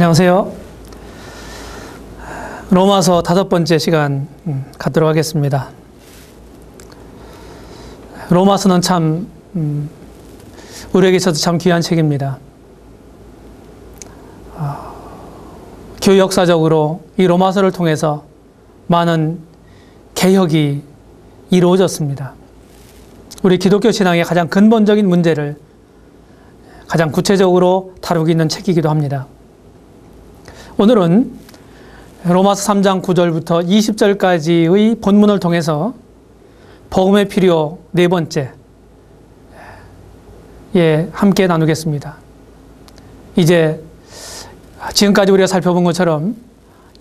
안녕하세요. 로마서 5번째 시간 갖도록 하겠습니다. 로마서는 참 우리에게 있어서 참 귀한 책입니다. 교회 역사적으로 이 로마서를 통해서 많은 개혁이 이루어졌습니다. 우리 기독교 신앙의 가장 근본적인 문제를 가장 구체적으로 다루고 있는 책이기도 합니다. 오늘은 로마서 3장 9절부터 20절까지의 본문을 통해서 복음의 필요 4번째 함께 나누겠습니다. 이제 지금까지 우리가 살펴본 것처럼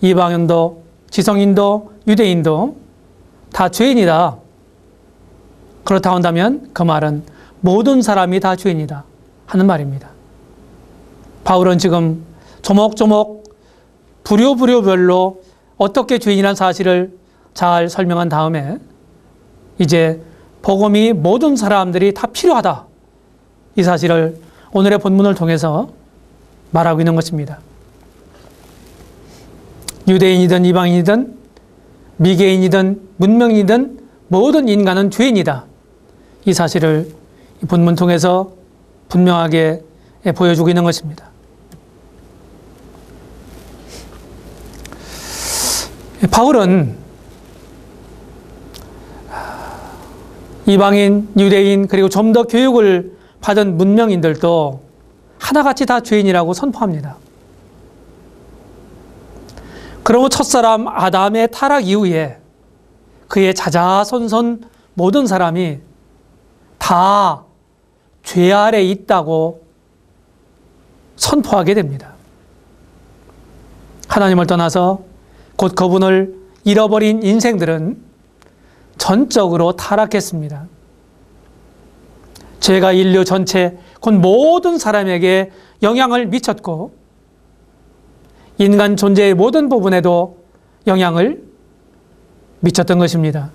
이방인도 지성인도 유대인도 다 죄인이다. 그렇다고 한다면 그 말은 모든 사람이 다 죄인이다 하는 말입니다. 바울은 지금 조목조목 부류별로 어떻게 죄인이라는 사실을 잘 설명한 다음에 이제 복음이 모든 사람들이 다 필요하다. 이 사실을 오늘의 본문을 통해서 말하고 있는 것입니다. 유대인이든 이방인이든 미개인이든 문명인이든 모든 인간은 죄인이다. 이 사실을 이 본문 통해서 분명하게 보여주고 있는 것입니다. 바울은 이방인, 유대인 그리고 좀 더 교육을 받은 문명인들도 하나같이 다 죄인이라고 선포합니다. 그러므로 첫사람 아담의 타락 이후에 그의 자자손손 모든 사람이 다 죄 아래 있다고 선포하게 됩니다. 하나님을 떠나서 곧 그분을 잃어버린 인생들은 전적으로 타락했습니다. 죄가 인류 전체, 곧 모든 사람에게 영향을 미쳤고 인간 존재의 모든 부분에도 영향을 미쳤던 것입니다.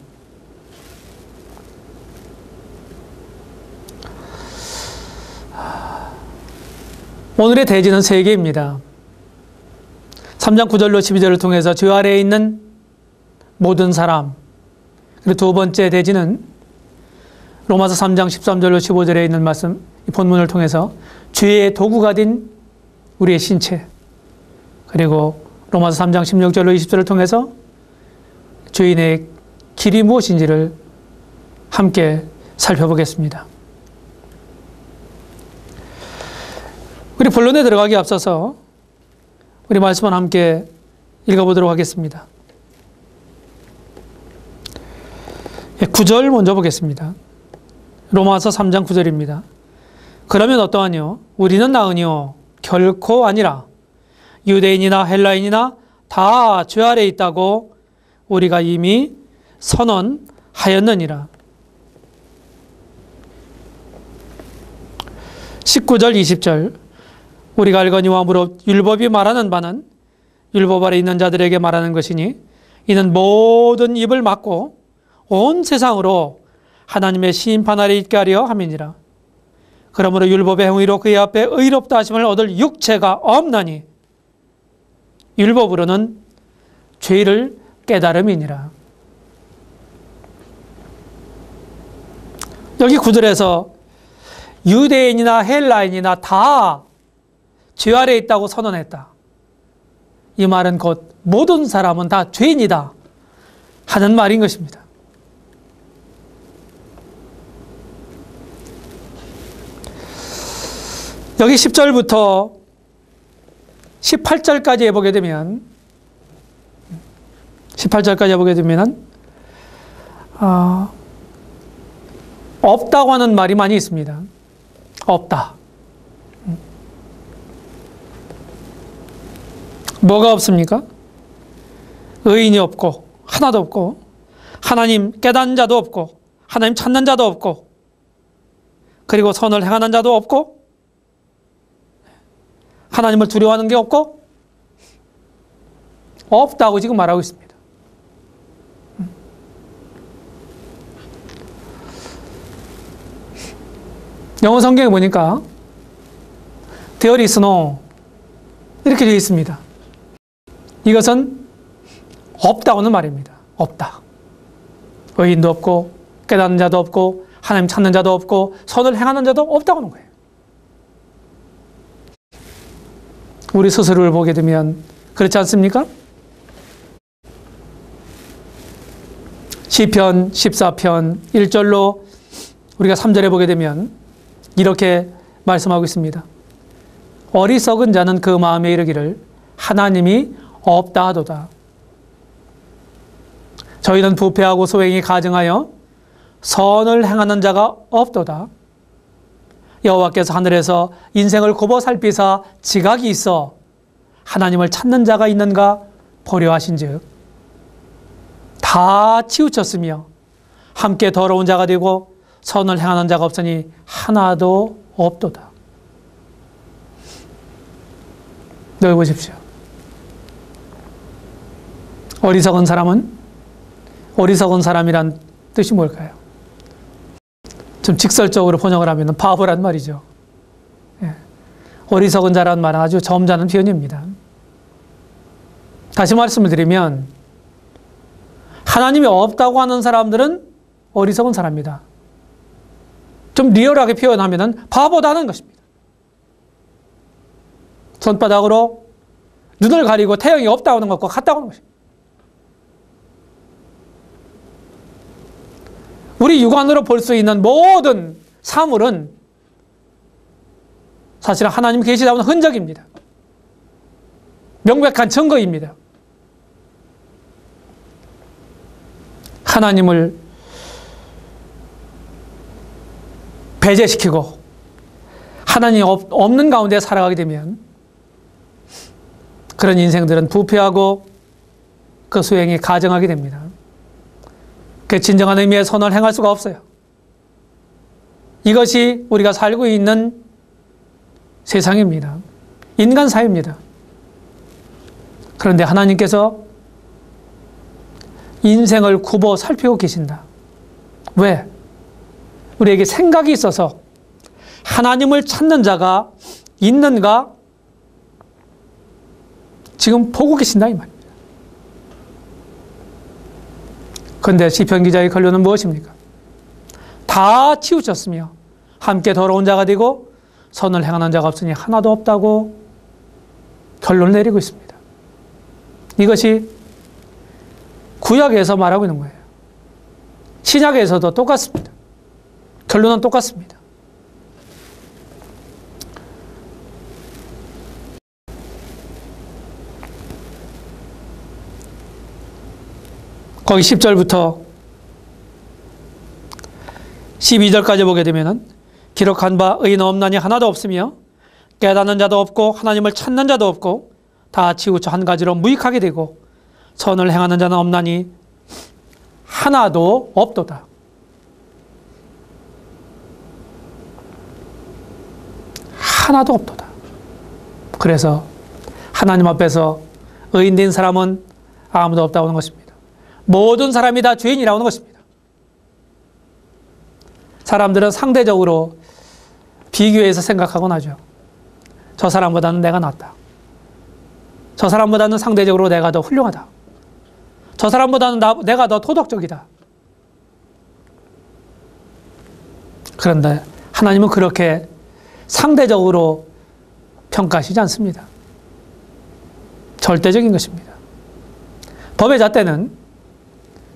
오늘의 대지는 3개입니다. 3장 9절로 12절을 통해서 죄 아래에 있는 모든 사람, 그리고 두 번째 대지는 로마서 3장 13절로 15절에 있는 말씀, 이 본문을 통해서 죄의 도구가 된 우리의 신체, 그리고 로마서 3장 16절로 20절을 통해서 죄인의 길이 무엇인지를 함께 살펴보겠습니다. 우리 본론에 들어가기 앞서서 우리 말씀을 함께 읽어보도록 하겠습니다. 9절 먼저 보겠습니다. 로마서 3장 9절입니다. 그러면 어떠하뇨? 우리는 나으뇨? 결코 아니라. 유대인이나 헬라인이나 다 죄 아래 있다고 우리가 이미 선언하였느니라. 19절 20절 우리가 알거니와 무릇 율법이 말하는 바는 율법 아래 있는 자들에게 말하는 것이니 이는 모든 입을 막고 온 세상으로 하나님의 심판 아래 있게 하려 함이니라. 그러므로 율법의 행위로 그의 앞에 의롭다 하심을 얻을 육체가 없나니 율법으로는 죄를 깨달음이니라. 여기 9절에서 유대인이나 헬라인이나 다 죄 아래에 있다고 선언했다. 이 말은 곧 모든 사람은 다 죄인이다 하는 말인 것입니다. 여기 10절부터 18절까지 보게 되면 없다고 하는 말이 많이 있습니다. 없다. 뭐가 없습니까? 의인이 없고 하나도 없고 하나님 깨닫는 자도 없고 하나님 찾는 자도 없고 그리고 선을 행하는 자도 없고 하나님을 두려워하는 게 없고 없다고 지금 말하고 있습니다. 영어 성경에 보니까 There is no 이렇게 되어 있습니다. 이것은 없다고는 말입니다. 없다. 의인도 없고 깨닫는 자도 없고 하나님 찾는 자도 없고 선을 행하는 자도 없다고 하는 거예요. 우리 스스로를 보게 되면 그렇지 않습니까? 시편 14편 1절로 우리가 3절에 보게 되면 이렇게 말씀하고 있습니다. 어리석은 자는 그 마음에 이르기를 하나님이 없다 하도다. 저희는 부패하고 소행이 가증하여 선을 행하는 자가 없도다. 여호와께서 하늘에서 인생을 굽어 살피사 지각이 있어 하나님을 찾는 자가 있는가 보려 하신즉 다 치우쳤으며 함께 더러운 자가 되고 선을 행하는 자가 없으니 하나도 없도다. 여기 보십시오. 어리석은 사람은 어리석은 사람이란 뜻이 뭘까요? 좀 직설적으로 번역을 하면 바보란 말이죠. 예. 어리석은 자라는 말은 아주 점잖은 표현입니다. 다시 말씀을 드리면 하나님이 없다고 하는 사람들은 어리석은 사람이다. 좀 리얼하게 표현하면 바보다는 것입니다. 손바닥으로 눈을 가리고 태양이 없다고 하는 것과 같다고 하는 것입니다. 우리 육안으로 볼 수 있는 모든 사물은 사실은 하나님 계시다는 흔적입니다. 명백한 증거입니다. 하나님을 배제시키고 하나님이 없는 가운데 살아가게 되면 그런 인생들은 부패하고 그 수행이 가증하게 됩니다. 그 진정한 의미의 선을 행할 수가 없어요. 이것이 우리가 살고 있는 세상입니다. 인간 사회입니다. 그런데 하나님께서 인생을 굽어 살피고 계신다. 왜? 우리에게 생각이 있어서 하나님을 찾는 자가 있는가 지금 보고 계신다 이 말입니다. 그런데 시편 기자의 결론은 무엇입니까? 다 치우쳤으며 함께 더러운 자가 되고 선을 행하는 자가 없으니 하나도 없다고 결론을 내리고 있습니다. 이것이 구약에서 말하고 있는 거예요. 신약에서도 똑같습니다. 결론은 똑같습니다. 거기 10절부터 12절까지 보게 되면 기록한 바 의인 없나니 하나도 없으며 깨닫는 자도 없고 하나님을 찾는 자도 없고 다 치우쳐 한 가지로 무익하게 되고 선을 행하는 자는 없나니 하나도 없도다. 하나도 없도다. 그래서 하나님 앞에서 의인된 사람은 아무도 없다고 하는 것입니다. 모든 사람이 다 죄인이라고 하는 것입니다. 사람들은 상대적으로 비교해서 생각하곤 하죠. 저 사람보다는 내가 낫다. 저 사람보다는 상대적으로 내가 더 훌륭하다. 저 사람보다는 내가 더 도덕적이다. 그런데 하나님은 그렇게 상대적으로 평가하시지 않습니다. 절대적인 것입니다. 법의 잣대는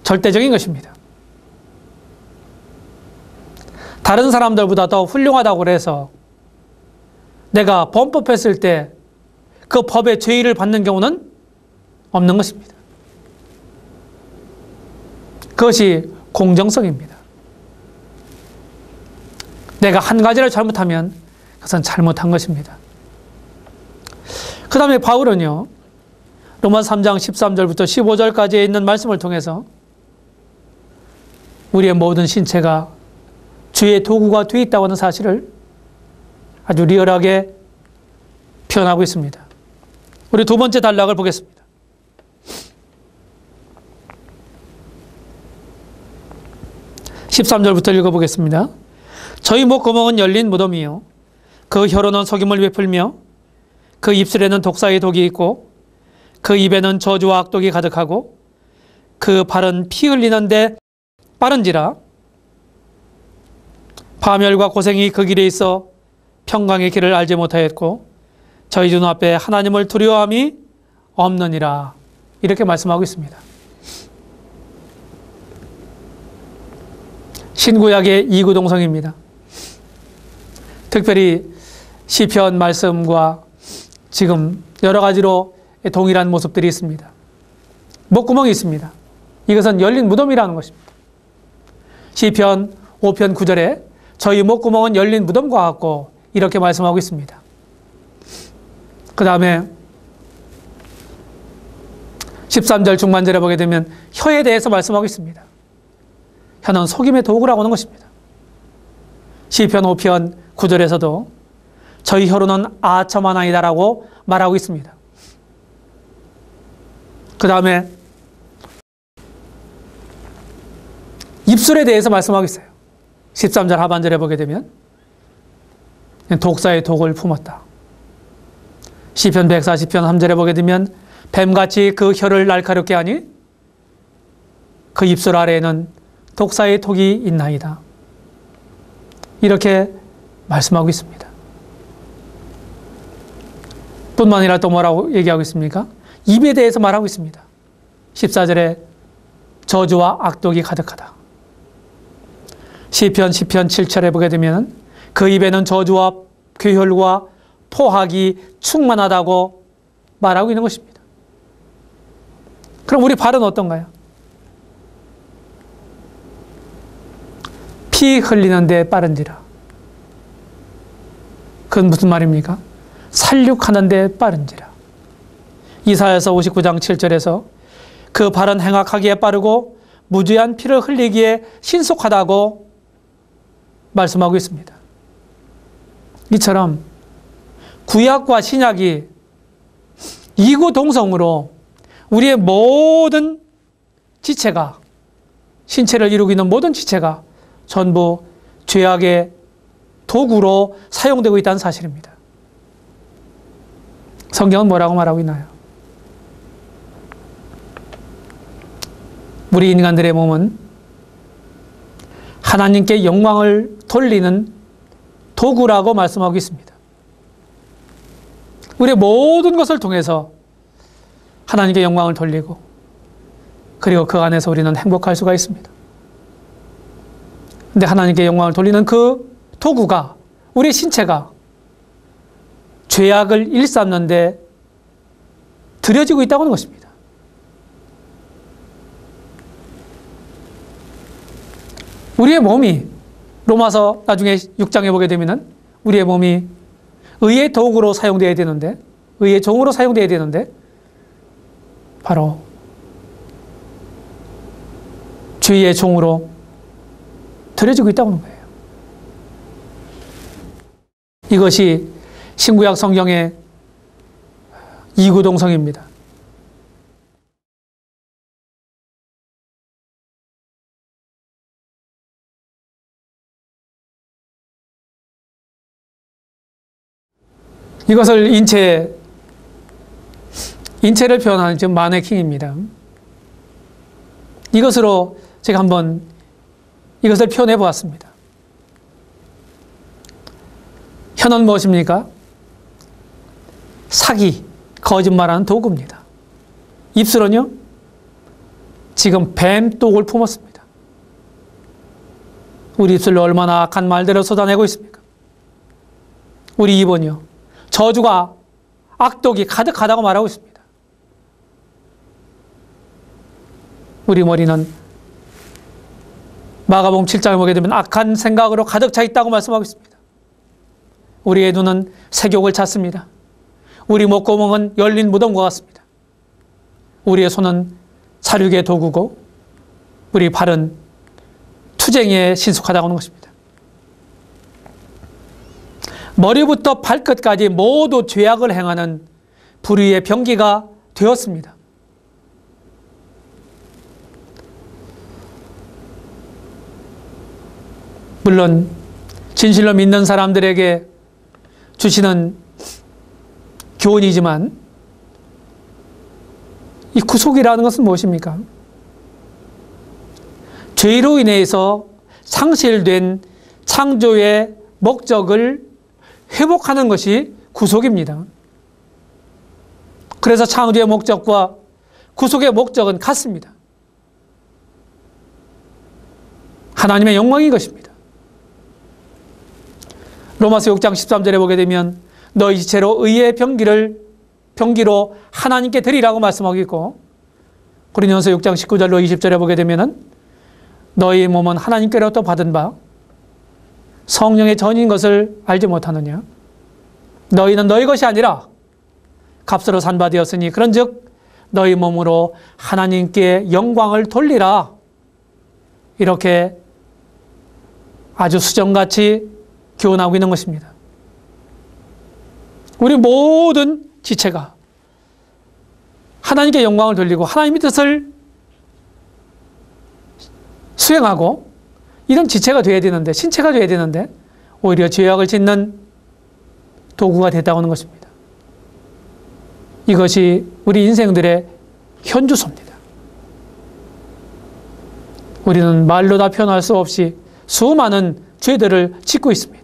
절대적인 것입니다. 다른 사람들보다 더 훌륭하다고 해서 내가 범법했을 때 그 법의 죄의를 받는 경우는 없는 것입니다. 그것이 공정성입니다. 내가 한 가지를 잘못하면 그것은 잘못한 것입니다. 그 다음에 바울은요, 로마서 3장 13절부터 15절까지에 있는 말씀을 통해서 우리의 모든 신체가 주의 도구가 되어 있다고 하는 사실을 아주 리얼하게 표현하고 있습니다. 우리 두 번째 단락을 보겠습니다. 13절부터 읽어보겠습니다. 저희 목구멍은 열린 무덤이요 그 혀로는 속임을 베풀며 그 입술에는 독사의 독이 있고 그 입에는 저주와 악독이 가득하고 그 발은 피 흘리는데 빠른지라 파멸과 고생이 그 길에 있어 평강의 길을 알지 못하였고 저희 주 앞에 하나님을 두려워함이 없느니라. 이렇게 말씀하고 있습니다. 신구약의 이구동성입니다. 특별히 시편 말씀과 지금 여러 가지로 동일한 모습들이 있습니다. 목구멍이 있습니다. 이것은 열린 무덤이라는 것입니다. 시편 5편 9절에 저희 목구멍은 열린 무덤과 같고 이렇게 말씀하고 있습니다. 그 다음에 13절 중반절에 보게 되면 혀에 대해서 말씀하고 있습니다. 혀는 속임의 도구라고 하는 것입니다. 시편 5편 9절에서도 저희 혀로는 아첨하나이다라고 말하고 있습니다. 그 다음에 입술에 대해서 말씀하고 있어요. 13절 하반절에 보게 되면 독사의 독을 품었다. 시편 140편 3절에 보게 되면 뱀같이 그 혀를 날카롭게 하니 그 입술 아래에는 독사의 독이 있나이다. 이렇게 말씀하고 있습니다. 뿐만 아니라 또 뭐라고 얘기하고 있습니까? 입에 대해서 말하고 있습니다. 14절에 저주와 악독이 가득하다. 시편 10편 7절에 보게 되면 그 입에는 저주와 괴혈과 포악이 충만하다고 말하고 있는 것입니다. 그럼 우리 발은 어떤가요? 피 흘리는 데 빠른지라. 그건 무슨 말입니까? 살육하는 데 빠른지라. 이사야서 59장 7절에서 그 발은 행악하기에 빠르고 무죄한 피를 흘리기에 신속하다고 말씀하고 있습니다. 이처럼 구약과 신약이 이구동성으로 우리의 모든 지체가, 신체를 이루고 있는 모든 지체가 전부 죄악의 도구로 사용되고 있다는 사실입니다. 성경은 뭐라고 말하고 있나요? 우리 인간들의 몸은 하나님께 영광을 돌리는 도구라고 말씀하고 있습니다. 우리의 모든 것을 통해서 하나님께 영광을 돌리고 그리고 그 안에서 우리는 행복할 수가 있습니다. 근데 하나님께 영광을 돌리는 그 도구가, 우리 신체가 죄악을 일삼는데 들여지고 있다고 하는 것입니다. 우리의 몸이, 로마서 나중에 6장에 보게 되면 우리의 몸이 의의 도구로 사용되어야 되는데, 의의 종으로 사용되어야 되는데 바로 죄의 종으로 들여지고 있다고 하는 거예요. 이것이 신구약 성경의 이구동성입니다. 이것을 인체를 표현하는 지금 마네킹입니다. 이것으로 제가 한번 이것을 표현해 보았습니다. 혀는 무엇입니까? 사기, 거짓말하는 도구입니다. 입술은요? 지금 뱀독을 품었습니다. 우리 입술로 얼마나 악한 말들을 쏟아내고 있습니까? 우리 입은요? 저주가 악독이 가득하다고 말하고 있습니다. 우리 머리는 마가복음 7장에 보게 되면 악한 생각으로 가득 차 있다고 말씀하고 있습니다. 우리의 눈은 색욕을 찾습니다. 우리 목구멍은 열린 무덤과 같습니다. 우리의 손은 살육의 도구고 우리 발은 투쟁에 신속하다고 하는 것입니다. 머리부터 발끝까지 모두 죄악을 행하는 불의의 병기가 되었습니다. 물론 진실로 믿는 사람들에게 주시는 교훈이지만 이 구속이라는 것은 무엇입니까? 죄로 인해서 상실된 창조의 목적을 회복하는 것이 구속입니다. 그래서 창조의 목적과 구속의 목적은 같습니다. 하나님의 영광인 것입니다. 로마서 6장 13절에 보게 되면 너희 지체로 의의 병기로 하나님께 드리라고 말씀하고 있고, 고린도전서 6장 19절로 20절에 보게 되면 너희 몸은 하나님께로부터 받은 바 성령의 전인 것을 알지 못하느냐. 너희는 너희 것이 아니라 값으로 산 바 되었으니 그런즉 너희 몸으로 하나님께 영광을 돌리라. 이렇게 아주 수정같이 교훈하고 있는 것입니다. 우리 모든 지체가 하나님께 영광을 돌리고 하나님의 뜻을 수행하고 이런 지체가 되어야 되는데, 신체가 되어야 되는데 오히려 죄악을 짓는 도구가 됐다고 하는 것입니다. 이것이 우리 인생들의 현주소입니다. 우리는 말로 다 표현할 수 없이 수많은 죄들을 짓고 있습니다.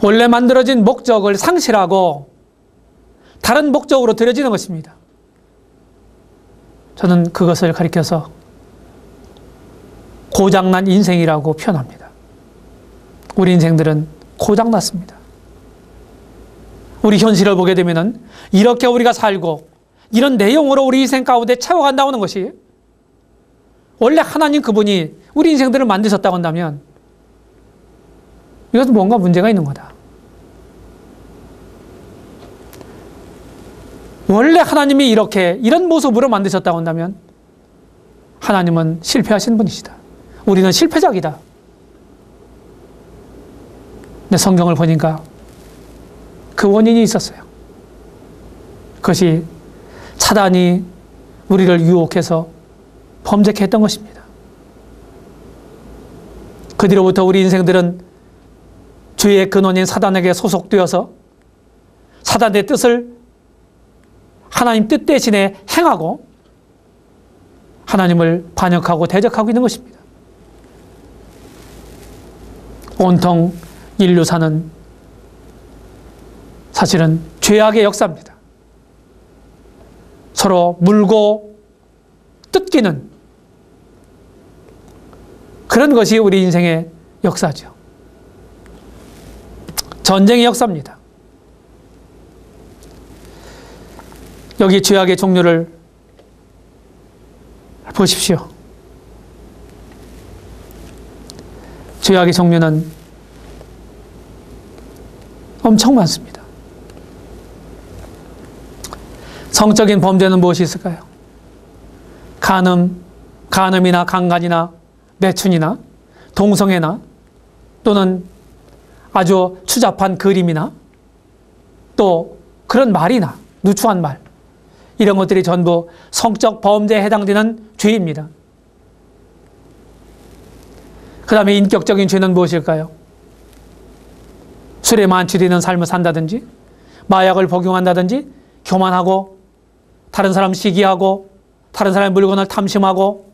원래 만들어진 목적을 상실하고 다른 목적으로 들여지는 것입니다. 저는 그것을 가리켜서 고장난 인생이라고 표현합니다. 우리 인생들은 고장났습니다. 우리 현실을 보게 되면 이렇게 우리가 살고 이런 내용으로 우리 인생 가운데 채워간다는 것이, 원래 하나님 그분이 우리 인생들을 만드셨다고 한다면 이것은 뭔가 문제가 있는 거다. 원래 하나님이 이런 모습으로 만드셨다고 한다면 하나님은 실패하신 분이시다. 우리는 실패작이다. 근데 성경을 보니까 그 원인이 있었어요. 그것이 사단이 우리를 유혹해서 범죄케 했던 것입니다. 그 뒤로부터 우리 인생들은 죄의 근원인 사단에게 소속되어서 사단의 뜻을 하나님 뜻 대신에 행하고 하나님을 반역하고 대적하고 있는 것입니다. 온통 인류사는 사실은 죄악의 역사입니다. 서로 물고 뜯기는 그런 것이 우리 인생의 역사죠. 전쟁의 역사입니다. 여기 죄악의 종류를 보십시오. 죄악의 종류는 엄청 많습니다. 성적인 범죄는 무엇이 있을까요? 간음이나 강간이나 매춘이나 동성애나 또는 아주 추잡한 그림이나 또 그런 말이나 누추한 말, 이런 것들이 전부 성적 범죄에 해당되는 죄입니다. 그 다음에 인격적인 죄는 무엇일까요? 술에 만취되는 삶을 산다든지, 마약을 복용한다든지, 교만하고, 다른 사람 시기하고, 다른 사람의 물건을 탐심하고,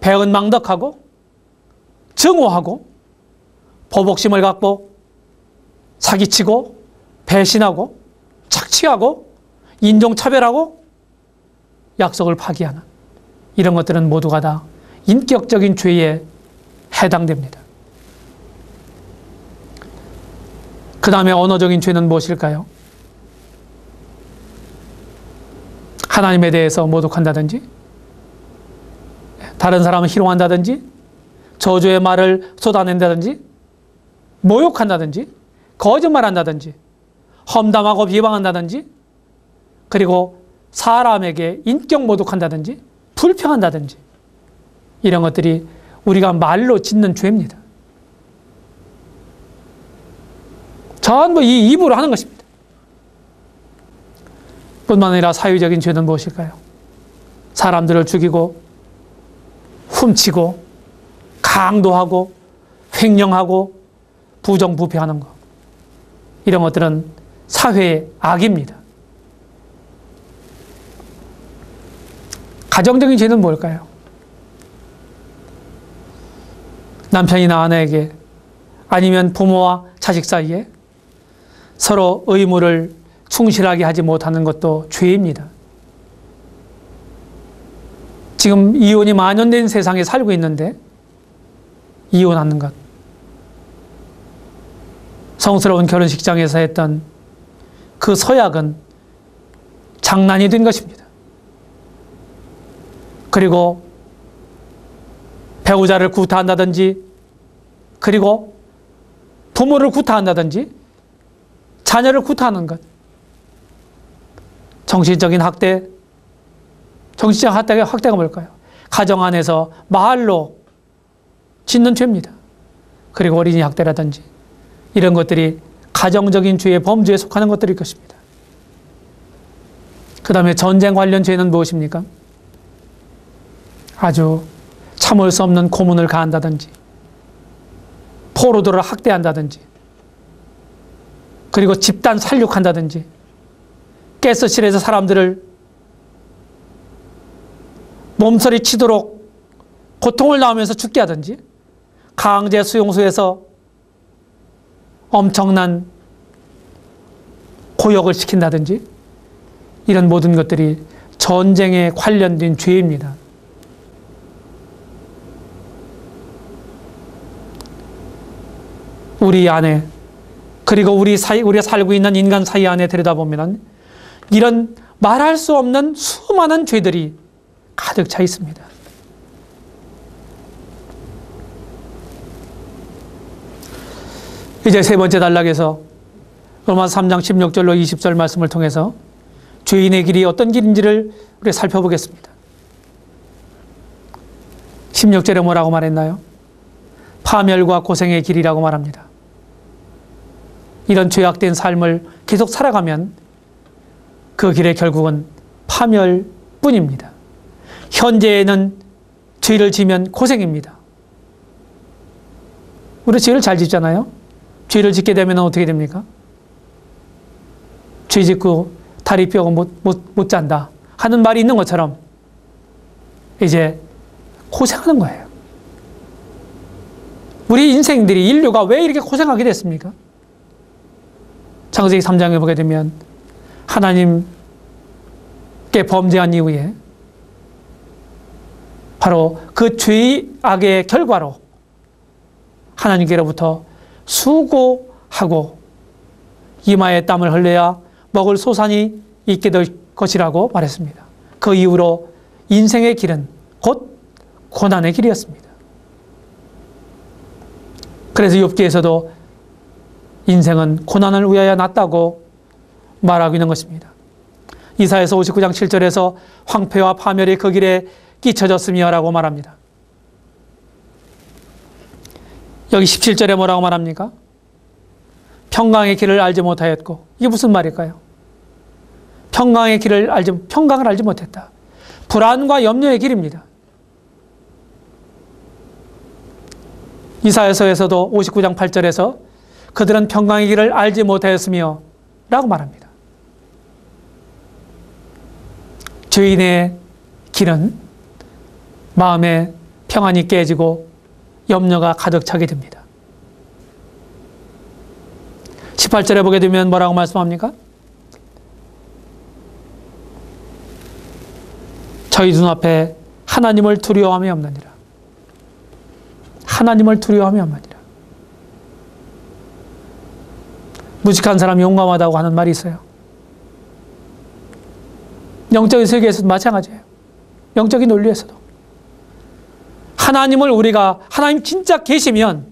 배은망덕하고, 증오하고, 보복심을 갖고, 사기치고, 배신하고, 착취하고, 인종차별하고, 약속을 파기하는 이런 것들은 모두가 다 인격적인 죄에 해당됩니다. 그 다음에 언어적인 죄는 무엇일까요? 하나님에 대해서 모독한다든지, 다른 사람을 희롱한다든지, 저주의 말을 쏟아낸다든지, 모욕한다든지, 거짓말한다든지, 험담하고 비방한다든지, 그리고 사람에게 인격 모독한다든지, 불평한다든지, 이런 것들이 우리가 말로 짓는 죄입니다. 전부 이 입으로 하는 것입니다. 뿐만 아니라 사유적인 죄는 무엇일까요? 사람들을 죽이고, 훔치고, 강도하고, 횡령하고, 부정부패하는 것, 이런 것들은 사회의 악입니다. 가정적인 죄는 뭘까요? 남편이나 아내에게 아니면 부모와 자식 사이에 서로 의무를 충실하게 하지 못하는 것도 죄입니다. 지금 이혼이 만연된 세상에 살고 있는데 이혼하는 것, 성스러운 결혼식장에서 했던 그 서약은 장난이 된 것입니다. 그리고 배우자를 구타한다든지, 그리고 부모를 구타한다든지, 자녀를 구타하는 것, 정신적인 학대, 정신적 학대가 뭘까요? 가정 안에서 말로 짓는 죄입니다. 그리고 어린이 학대라든지 이런 것들이 가정적인 죄의 범주에 속하는 것들일 것입니다. 그 다음에 전쟁 관련 죄는 무엇입니까? 아주 참을 수 없는 고문을 가한다든지, 포로들을 학대한다든지, 그리고 집단 살육한다든지, 가스실에서 사람들을 몸서리 치도록 고통을 낳으면서 죽게 하든지, 강제 수용소에서 엄청난 고역을 시킨다든지, 이런 모든 것들이 전쟁에 관련된 죄입니다. 우리 안에, 그리고 우리가 살고 있는 인간 사이 안에 들여다보면 이런 말할 수 없는 수많은 죄들이 가득 차 있습니다. 이제 세 번째 단락에서 로마서 3장 16절로 20절 말씀을 통해서 죄인의 길이 어떤 길인지를 우리가 살펴보겠습니다. 16절에 뭐라고 말했나요? 파멸과 고생의 길이라고 말합니다. 이런 죄악된 삶을 계속 살아가면 그 길의 결국은 파멸뿐입니다. 현재에는 죄를 지면 고생입니다. 우리 죄를 잘 짓잖아요. 죄를 짓게 되면 어떻게 됩니까? 죄 짓고 다리 뼈가 못 잔다 하는 말이 있는 것처럼 이제 고생하는 거예요. 우리 인생들이, 인류가 왜 이렇게 고생하게 됐습니까? 창세기 3장에 보게 되면 하나님께 범죄한 이후에 바로 그 죄악의 결과로 하나님께로부터 수고하고 이마에 땀을 흘려야 먹을 소산이 있게 될 것이라고 말했습니다. 그 이후로 인생의 길은 곧 고난의 길이었습니다. 그래서 욥기에서도 인생은 고난을 위하여 났다고 말하고 있는 것입니다. 이사야서 59장 7절에서 황폐와 파멸이 그 길에 끼쳐졌으며 라고 말합니다. 여기 17절에 뭐라고 말합니까? 평강의 길을 알지 못하였고, 이게 무슨 말일까요? 평강을 알지 못했다. 불안과 염려의 길입니다. 이사야서에서도 59장 8절에서 그들은 평강의 길을 알지 못하였으며 라고 말합니다. 죄인의 길은 마음에 평안이 깨지고 염려가 가득 차게 됩니다. 18절에 보게 되면 뭐라고 말씀합니까? 저희 눈앞에 하나님을 두려워함이 없느니라. 하나님을 두려워함이 없느니라. 무식한 사람이 용감하다고 하는 말이 있어요. 영적인 세계에서도 마찬가지예요. 영적인 논리에서도. 하나님 진짜 계시면,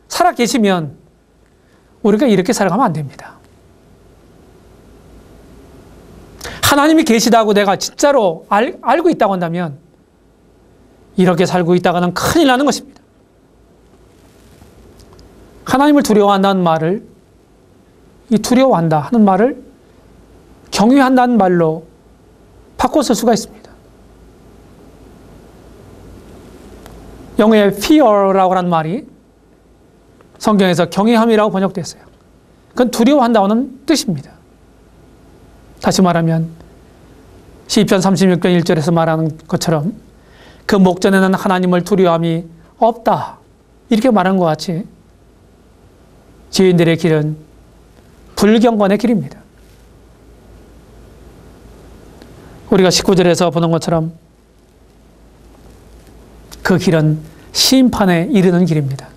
살아 계시면 우리가 이렇게 살아가면 안 됩니다. 하나님이 계시다고 내가 진짜로 알고 있다고 한다면 이렇게 살고 있다가는 큰일 나는 것입니다. 하나님을 두려워한다는 말을, 이 두려워한다 하는 말을 경외한다는 말로 바꿔 쓸 수가 있습니다. 영어의 fear라고 하는 말이 성경에서 경외함이라고 번역됐어요. 그건 두려워한다는 뜻입니다. 다시 말하면 시편 36편 1절에서 말하는 것처럼 그 목전에는 하나님을 두려워함이 없다. 이렇게 말한 것 같이 지인들의 길은 불경건의 길입니다. 우리가 19절에서 보는 것처럼 그 길은 심판에 이르는 길입니다.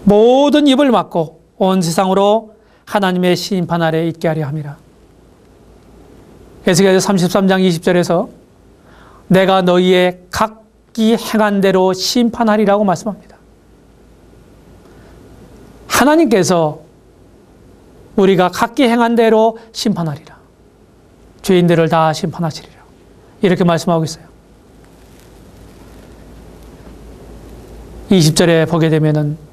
모든 입을 막고 온 세상으로 하나님의 심판 아래 있게 하려 함이라. 에스겔서 33장 20절에서 내가 너희의 각기 행한 대로 심판하리라고 말씀합니다. 하나님께서 우리가 각기 행한 대로 심판하리라. 죄인들을 다 심판하시리라. 이렇게 말씀하고 있어요. 20절에 보게 되면은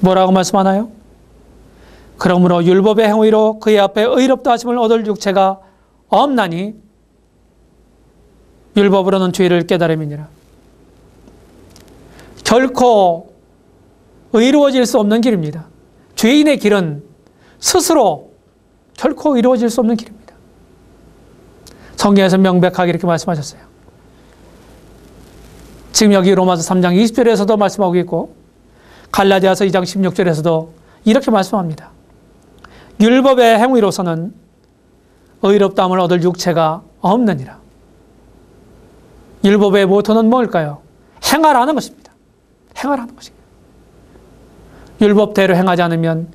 뭐라고 말씀하나요? 그러므로 율법의 행위로 그의 앞에 의롭다 하심을 얻을 육체가 없나니 율법으로는 죄를 깨달음이니라. 결코 의로워질 수 없는 길입니다. 죄인의 길은 스스로 결코 이루어질 수 없는 길입니다. 성경에서 명백하게 이렇게 말씀하셨어요. 지금 여기 로마서 3장 20절에서도 말씀하고 있고 갈라디아서 2장 16절에서도 이렇게 말씀합니다. 율법의 행위로서는 의롭다함을 얻을 육체가 없느니라. 율법의 모토는 뭘까요? 행하라는 것입니다. 행하라는 것입니다. 율법대로 행하지 않으면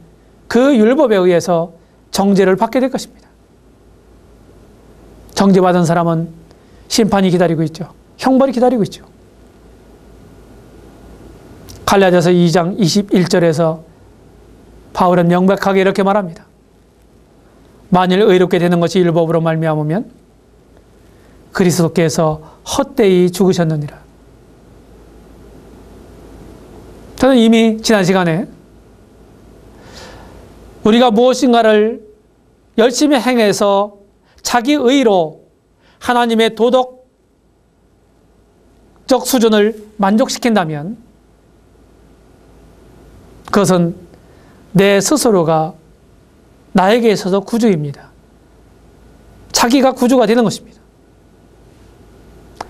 그 율법에 의해서 정죄를 받게 될 것입니다. 정죄받은 사람은 심판이 기다리고 있죠. 형벌이 기다리고 있죠. 갈라디아서 2장 21절에서 바울은 명백하게 이렇게 말합니다. 만일 의롭게 되는 것이 율법으로 말미암으면 그리스도께서 헛되이 죽으셨느니라. 저는 이미 지난 시간에 우리가 무엇인가를 열심히 행해서 자기 의로 하나님의 도덕적 수준을 만족시킨다면 그것은 내 스스로가 나에게 있어서 구주입니다. 자기가 구주가 되는 것입니다.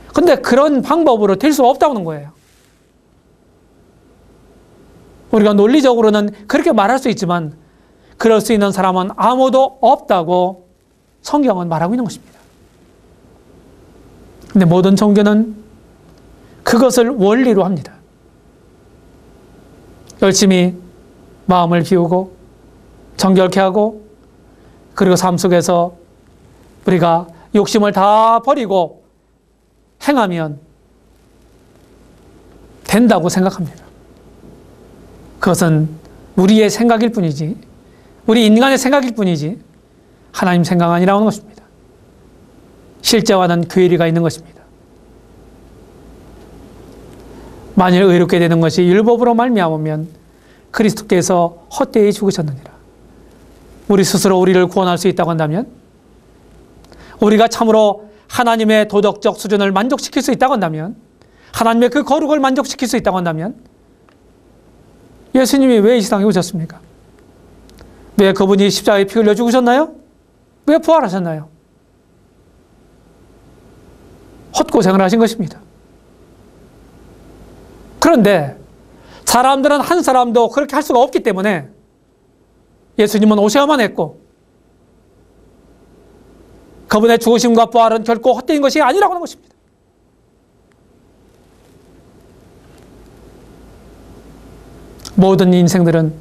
그런데 그런 방법으로 될 수 없다는 거예요. 우리가 논리적으로는 그렇게 말할 수 있지만 그럴 수 있는 사람은 아무도 없다고 성경은 말하고 있는 것입니다. 그런데 모든 종교는 그것을 원리로 합니다. 열심히 마음을 비우고 정결케 하고 그리고 삶 속에서 우리가 욕심을 다 버리고 행하면 된다고 생각합니다. 그것은 우리의 생각일 뿐이지 우리 인간의 생각일 뿐이지 하나님 생각 아니라는 것입니다. 실제와는 괴리가 있는 것입니다. 만일 의롭게 되는 것이 율법으로 말미암으면 그리스도께서 헛되이 죽으셨느니라. 우리 스스로 우리를 구원할 수 있다고 한다면 우리가 참으로 하나님의 도덕적 수준을 만족시킬 수 있다고 한다면 하나님의 그 거룩을 만족시킬 수 있다고 한다면 예수님이 왜 이 세상에 오셨습니까? 왜 그분이 십자가에 피 흘려 죽으셨나요? 왜 부활하셨나요? 헛고생을 하신 것입니다. 그런데 사람들은 한 사람도 그렇게 할 수가 없기 때문에 예수님은 오셔야만 했고 그분의 죽으심과 부활은 결코 헛된 것이 아니라고 하는 것입니다. 모든 인생들은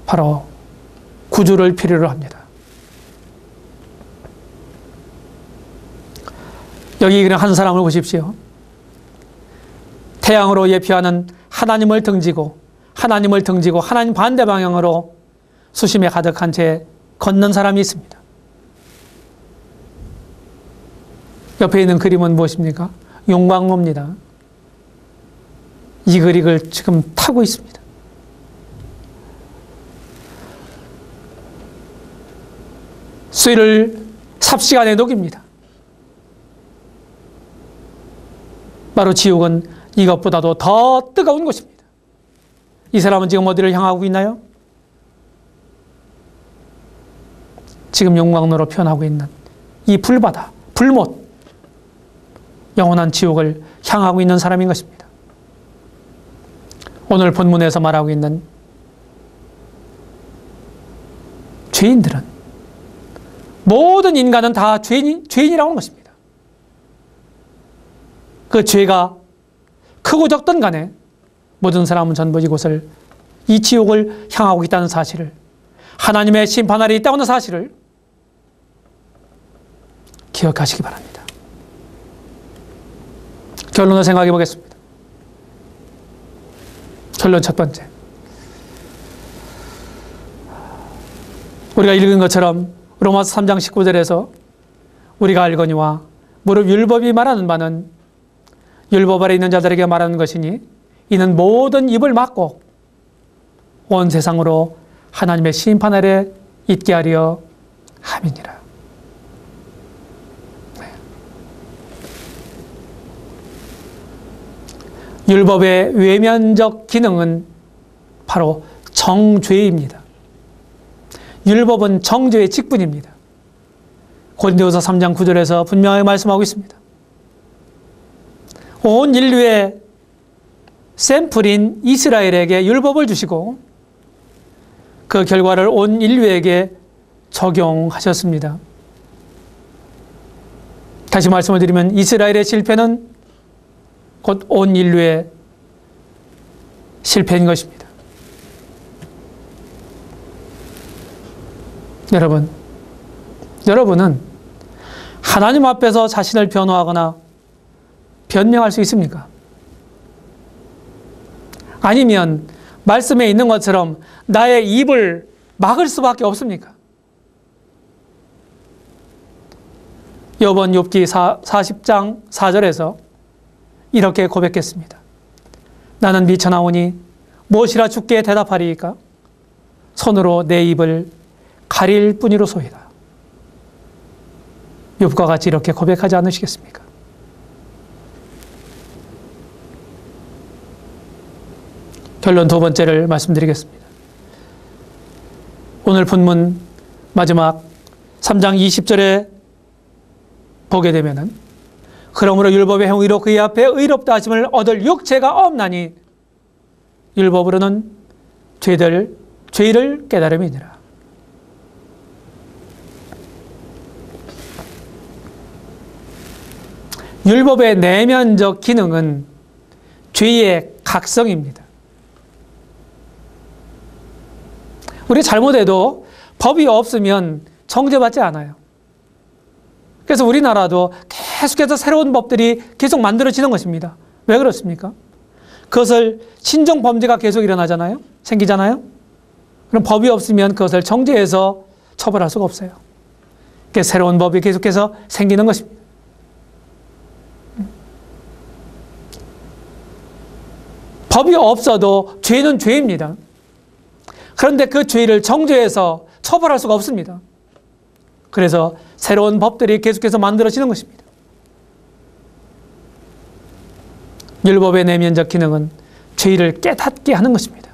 바로 구주를 필요로 합니다. 여기 그냥 한 사람을 보십시오. 태양으로 예표하는 하나님을 등지고 하나님 반대 방향으로 수심에 가득한 채 걷는 사람이 있습니다. 옆에 있는 그림은 무엇입니까? 용광로입니다. 이 그림을 지금 타고 있습니다. 수위를 삽시간에 녹입니다. 바로 지옥은 이것보다도 더 뜨거운 곳입니다. 이 사람은 지금 어디를 향하고 있나요? 지금 용광로로 표현하고 있는 이 불바다, 불못, 영원한 지옥을 향하고 있는 사람인 것입니다. 오늘 본문에서 말하고 있는 죄인들은, 모든 인간은 다 죄인이라고 하는 것입니다. 그 죄가 크고 적든 간에 모든 사람은 전부 이곳을, 이 지옥을 향하고 있다는 사실을, 하나님의 심판 아래 있다는 사실을 기억하시기 바랍니다. 결론을 생각해 보겠습니다. 결론 첫 번째. 우리가 읽은 것처럼 로마서 3장 19절에서 우리가 알거니와 무릇 율법이 말하는 바는 율법 아래 있는 자들에게 말하는 것이니 이는 모든 입을 막고 온 세상으로 하나님의 심판 아래 있게 하려 함이니라. 율법의 외면적 기능은 바로 정죄입니다. 율법은 정죄의 직분입니다. 고린도후서 3장 9절에서 분명하게 말씀하고 있습니다. 온 인류의 샘플인 이스라엘에게 율법을 주시고 그 결과를 온 인류에게 적용하셨습니다. 다시 말씀을 드리면 이스라엘의 실패는 곧 온 인류의 실패인 것입니다. 여러분은 하나님 앞에서 자신을 변호하거나 변명할 수 있습니까? 아니면 말씀에 있는 것처럼 나의 입을 막을 수밖에 없습니까? 욥기 40장 4절에서 이렇게 고백했습니다. 나는 미쳐나오니 무엇이라 주께 대답하리이까? 손으로 내 입을 가릴 뿐이로소이다. 욥과 같이 이렇게 고백하지 않으시겠습니까? 결론 두 번째를 말씀드리겠습니다. 오늘 본문 마지막 3장 20절에 보게 되면은 그러므로 율법의 행위로 그의 앞에 의롭다 하심을 얻을 육체가 없나니 율법으로는 죄를 깨달음이니라. 율법의 내면적 기능은 죄의 각성입니다. 우리 잘못해도 법이 없으면 정죄받지 않아요. 그래서 우리나라도 계속해서 새로운 법들이 계속 만들어지는 것입니다. 왜 그렇습니까? 그것을 신종범죄가 계속 일어나잖아요. 생기잖아요. 그럼 법이 없으면 그것을 정죄해서 처벌할 수가 없어요. 그래서 새로운 법이 계속해서 생기는 것입니다. 법이 없어도 죄는 죄입니다. 그런데 그 죄를 정죄해서 처벌할 수가 없습니다. 그래서 새로운 법들이 계속해서 만들어지는 것입니다. 율법의 내면적 기능은 죄를 깨닫게 하는 것입니다.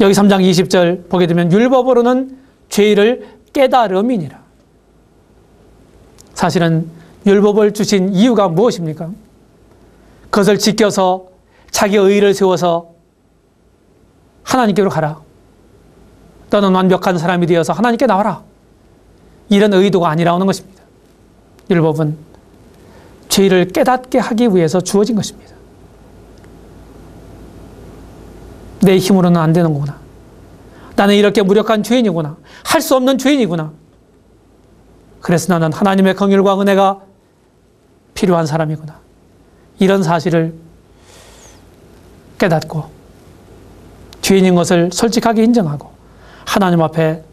여기 3장 20절 보게 되면 율법으로는 죄를 깨달음이니라. 사실은 율법을 주신 이유가 무엇입니까? 그것을 지켜서 자기의 의의를 세워서 하나님께로 가라. 너는 완벽한 사람이 되어서 하나님께 나와라. 이런 의도가 아니라는 것입니다. 율법은 죄를 깨닫게 하기 위해서 주어진 것입니다. 내 힘으로는 안 되는 거구나. 나는 이렇게 무력한 죄인이구나. 할 수 없는 죄인이구나. 그래서 나는 하나님의 긍휼과 은혜가 필요한 사람이구나. 이런 사실을 깨닫고 죄인인 것을 솔직하게 인정하고 하나님 앞에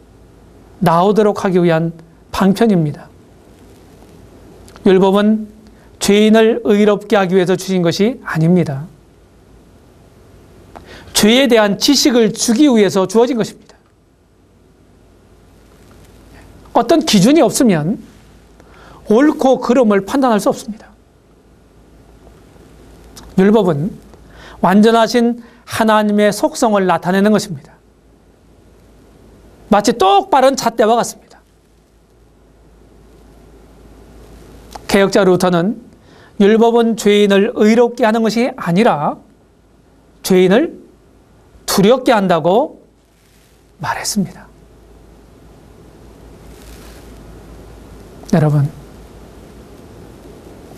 나오도록 하기 위한 방편입니다. 율법은 죄인을 의롭게 하기 위해서 주신 것이 아닙니다. 죄에 대한 지식을 주기 위해서 주어진 것입니다. 어떤 기준이 없으면 옳고 그름을 판단할 수 없습니다. 율법은 완전하신 하나님의 속성을 나타내는 것입니다. 마치 똑바른 잣대와 같습니다. 개혁자 루터는 율법은 죄인을 의롭게 하는 것이 아니라 죄인을 두렵게 한다고 말했습니다.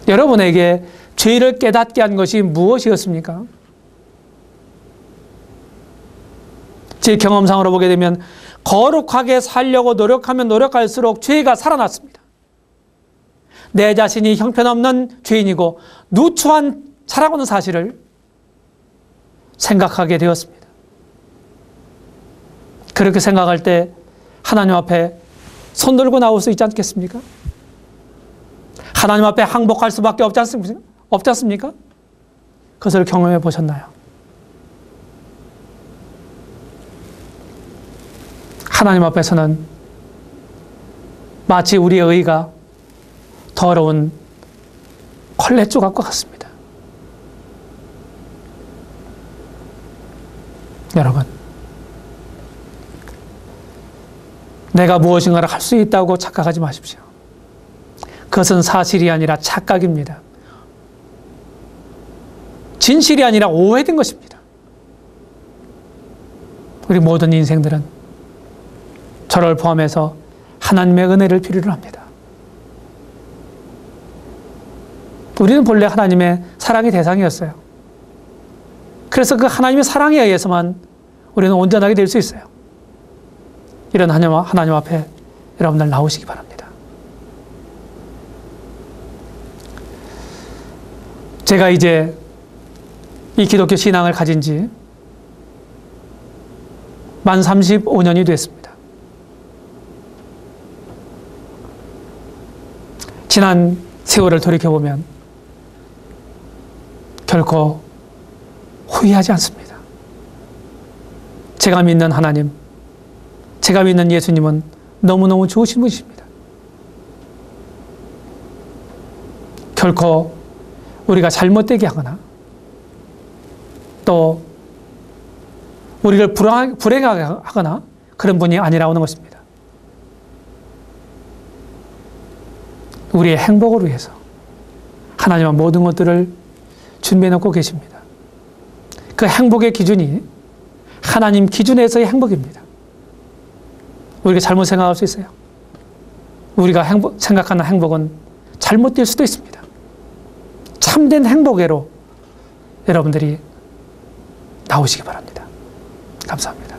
여러분에게 죄를 깨닫게 한 것이 무엇이었습니까? 제 경험상으로 보게 되면 거룩하게 살려고 노력하면 노력할수록 죄가 살아났습니다. 내 자신이 형편없는 죄인이고 누추한 자라고는 사실을 생각하게 되었습니다. 그렇게 생각할 때 하나님 앞에 손 들고 나올 수 있지 않겠습니까? 하나님 앞에 항복할 수밖에 없지 않습니까? 그것을 경험해 보셨나요? 하나님 앞에서는 마치 우리의 의가 더러운 걸레 조각과 같습니다. 여러분, 내가 무엇인가를 할 수 있다고 착각하지 마십시오. 그것은 사실이 아니라 착각입니다. 진실이 아니라 오해된 것입니다. 우리 모든 인생들은 저를 포함해서 하나님의 은혜를 필요로 합니다. 우리는 본래 하나님의 사랑의 대상이었어요. 그래서 그 하나님의 사랑에 의해서만 우리는 온전하게 될 수 있어요. 이런 하나님 앞에 여러분들 나오시기 바랍니다. 제가 이제 이 기독교 신앙을 가진 지 만 35년이 됐습니다. 지난 세월을 돌이켜보면 결코 후회하지 않습니다. 제가 믿는 하나님, 제가 믿는 예수님은 너무너무 좋으신 분이십니다. 결코 우리가 잘못되게 하거나 또 우리를 불행하게 하거나 그런 분이 아니라는 것입니다. 우리의 행복을 위해서 하나님은 모든 것들을 준비해 놓고 계십니다. 그 행복의 기준이 하나님 기준에서의 행복입니다. 우리가 잘못 생각할 수 있어요. 우리가 생각하는 행복은 잘못될 수도 있습니다. 참된 행복으로 여러분들이 나오시기 바랍니다. 감사합니다.